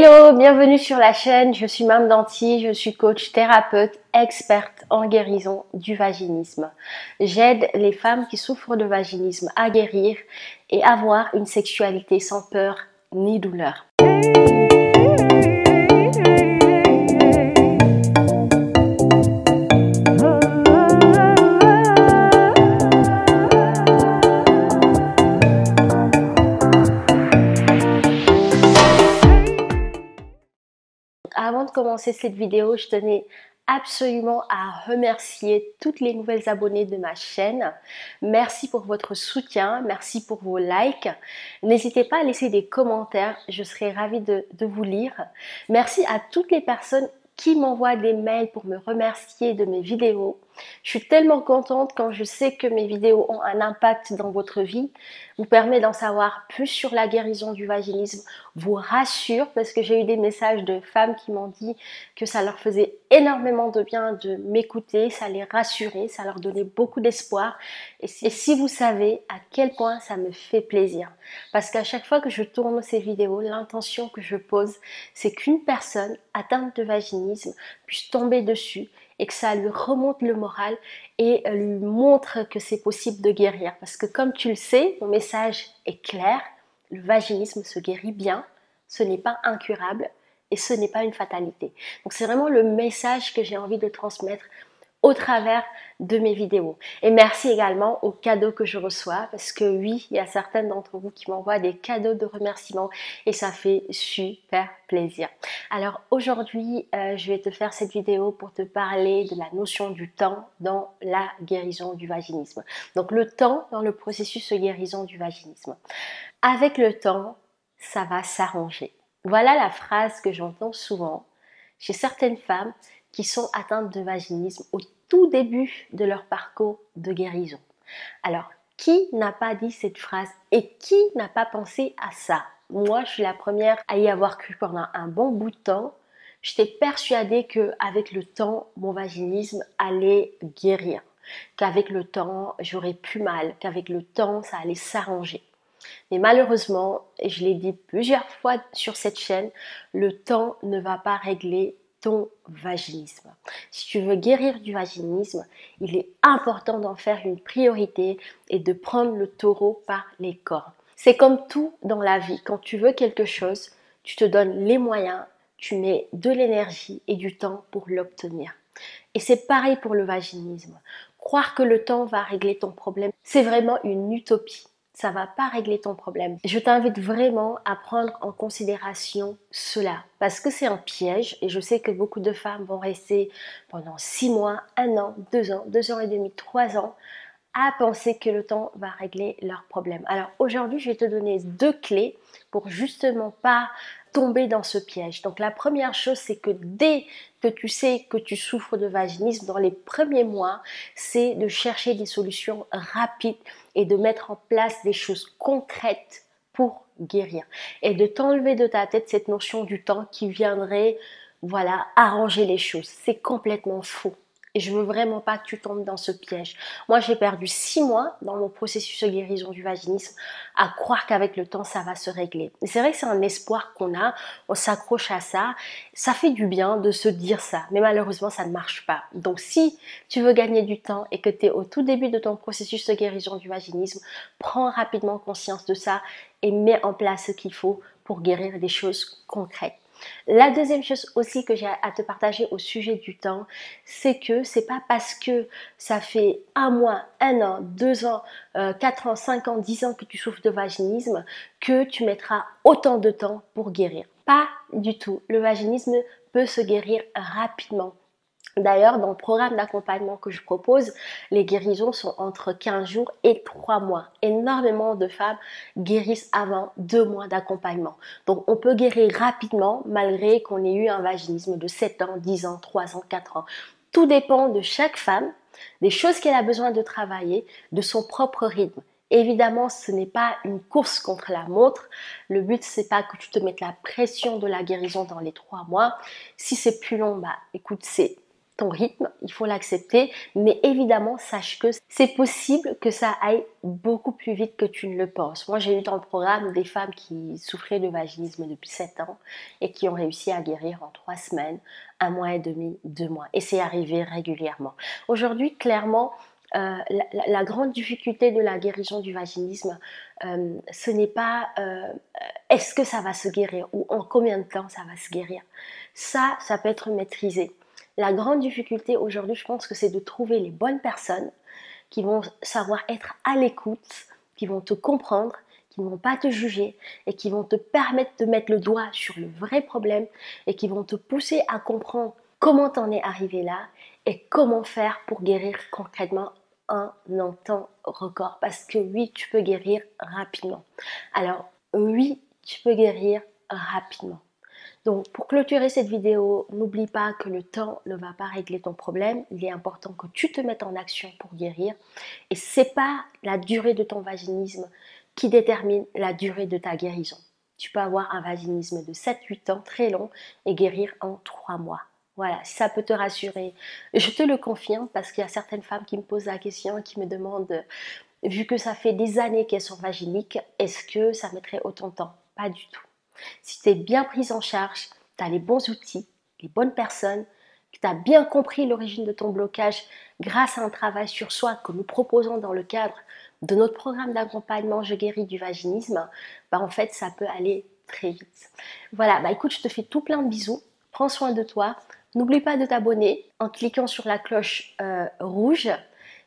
Hello, bienvenue sur la chaîne, je suis Mame Danti, je suis coach thérapeute, experte en guérison du vaginisme. J'aide les femmes qui souffrent de vaginisme à guérir et avoir une sexualité sans peur ni douleur. Avant de commencer cette vidéo, je tenais absolument à remercier toutes les nouvelles abonnées de ma chaîne. Merci pour votre soutien, merci pour vos likes. N'hésitez pas à laisser des commentaires, je serai ravie de vous lire. Merci à toutes les personnes qui m'envoient des mails pour me remercier de mes vidéos. Je suis tellement contente quand je sais que mes vidéos ont un impact dans votre vie, vous permet d'en savoir plus sur la guérison du vaginisme, vous rassure parce que j'ai eu des messages de femmes qui m'ont dit que ça leur faisait énormément de bien de m'écouter, ça les rassurait, ça leur donnait beaucoup d'espoir. Et si vous savez à quel point ça me fait plaisir, parce qu'à chaque fois que je tourne ces vidéos, l'intention que je pose, c'est qu'une personne atteinte de vaginisme puisse tomber dessus et que ça lui remonte le moral et lui montre que c'est possible de guérir. Parce que comme tu le sais, mon message est clair, le vaginisme se guérit bien, ce n'est pas incurable et ce n'est pas une fatalité. Donc c'est vraiment le message que j'ai envie de transmettre au travers de mes vidéos. Et merci également aux cadeaux que je reçois parce que oui, il y a certaines d'entre vous qui m'envoient des cadeaux de remerciements et ça fait super plaisir. Alors aujourd'hui, je vais te faire cette vidéo pour te parler de la notion du temps dans la guérison du vaginisme. Donc le temps dans le processus de guérison du vaginisme. Avec le temps, ça va s'arranger. Voilà la phrase que j'entends souvent chez certaines femmes qui sont atteintes de vaginisme au tout début de leur parcours de guérison. Alors, qui n'a pas dit cette phrase et qui n'a pas pensé à ça? Moi, je suis la première à y avoir cru pendant un bon bout de temps. J'étais persuadée qu'avec le temps, mon vaginisme allait guérir, qu'avec le temps, j'aurais plus mal, qu'avec le temps, ça allait s'arranger. Mais malheureusement, et je l'ai dit plusieurs fois sur cette chaîne, le temps ne va pas régler ton vaginisme. Si tu veux guérir du vaginisme, il est important d'en faire une priorité et de prendre le taureau par les cornes. C'est comme tout dans la vie. Quand tu veux quelque chose, tu te donnes les moyens, tu mets de l'énergie et du temps pour l'obtenir. Et c'est pareil pour le vaginisme. Croire que le temps va régler ton problème, c'est vraiment une utopie. Ça ne va pas régler ton problème. Je t'invite vraiment à prendre en considération cela parce que c'est un piège et je sais que beaucoup de femmes vont rester pendant 6 mois, 1 an, 2 ans, 2 ans et demi, 3 ans à penser que le temps va régler leurs problèmes. Alors aujourd'hui, je vais te donner 2 clés pour justement pas tomber dans ce piège. Donc la première chose, c'est que dès que tu sais que tu souffres de vaginisme, dans les premiers mois, c'est de chercher des solutions rapides et de mettre en place des choses concrètes pour guérir. Et de t'enlever de ta tête cette notion du temps qui viendrait, voilà, arranger les choses. C'est complètement faux. Et je veux vraiment pas que tu tombes dans ce piège. Moi, j'ai perdu 6 mois dans mon processus de guérison du vaginisme à croire qu'avec le temps, ça va se régler. Et c'est vrai que c'est un espoir qu'on a, on s'accroche à ça. Ça fait du bien de se dire ça, mais malheureusement, ça ne marche pas. Donc, si tu veux gagner du temps et que tu es au tout début de ton processus de guérison du vaginisme, prends rapidement conscience de ça et mets en place ce qu'il faut pour guérir des choses concrètes. La deuxième chose aussi que j'ai à te partager au sujet du temps, c'est que c'est pas parce que ça fait 1 mois, 1 an, 2 ans, 4 ans, 5 ans, 10 ans que tu souffres de vaginisme que tu mettras autant de temps pour guérir. Pas du tout. Le vaginisme peut se guérir rapidement. D'ailleurs, dans le programme d'accompagnement que je propose, les guérisons sont entre 15 jours et 3 mois. Énormément de femmes guérissent avant 2 mois d'accompagnement. Donc, on peut guérir rapidement malgré qu'on ait eu un vaginisme de 7 ans, 10 ans, 3 ans, 4 ans. Tout dépend de chaque femme, des choses qu'elle a besoin de travailler, de son propre rythme. Évidemment, ce n'est pas une course contre la montre. Le but, c'est pas que tu te mettes la pression de la guérison dans les 3 mois. Si c'est plus long, bah écoute, c'est ton rythme, il faut l'accepter, mais évidemment, sache que c'est possible que ça aille beaucoup plus vite que tu ne le penses. Moi, j'ai eu dans le programme des femmes qui souffraient de vaginisme depuis 7 ans et qui ont réussi à guérir en 3 semaines, 1 mois et demi, 2 mois. Et c'est arrivé régulièrement. Aujourd'hui, clairement, la grande difficulté de la guérison du vaginisme, ce n'est pas est-ce que ça va se guérir ou en combien de temps ça va se guérir. Ça peut être maîtrisé. La grande difficulté aujourd'hui, je pense que c'est de trouver les bonnes personnes qui vont savoir être à l'écoute, qui vont te comprendre, qui ne vont pas te juger et qui vont te permettre de mettre le doigt sur le vrai problème et qui vont te pousser à comprendre comment t'en es arrivé là et comment faire pour guérir concrètement en un temps record. Parce que oui, tu peux guérir rapidement. Alors oui, tu peux guérir rapidement. Donc pour clôturer cette vidéo, n'oublie pas que le temps ne va pas régler ton problème. Il est important que tu te mettes en action pour guérir. Et c'est pas la durée de ton vaginisme qui détermine la durée de ta guérison. Tu peux avoir un vaginisme de 7-8 ans très long et guérir en 3 mois. Voilà, si ça peut te rassurer, je te le confirme parce qu'il y a certaines femmes qui me posent la question et qui me demandent, vu que ça fait des années qu'elles sont vaginiques, est-ce que ça mettrait autant de temps? Pas du tout. Si tu es bien prise en charge, tu as les bons outils, les bonnes personnes, que tu as bien compris l'origine de ton blocage grâce à un travail sur soi que nous proposons dans le cadre de notre programme d'accompagnement Je guéris du vaginisme, en fait ça peut aller très vite. Voilà, écoute, je te fais tout plein de bisous, prends soin de toi, n'oublie pas de t'abonner en cliquant sur la cloche rouge,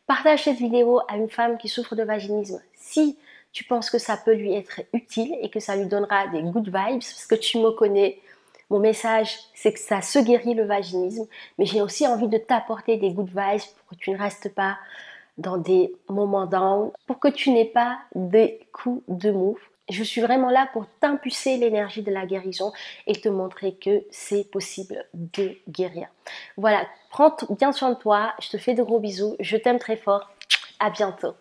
partage cette vidéo à une femme qui souffre de vaginisme si tu penses que ça peut lui être utile et que ça lui donnera des good vibes, parce que tu me connais, mon message c'est que ça se guérit le vaginisme, mais j'ai aussi envie de t'apporter des good vibes pour que tu ne restes pas dans des moments down, pour que tu n'aies pas des coups de mou. Je suis vraiment là pour t'impulser l'énergie de la guérison et te montrer que c'est possible de guérir. Voilà, prends bien soin de toi, je te fais de gros bisous, je t'aime très fort, à bientôt.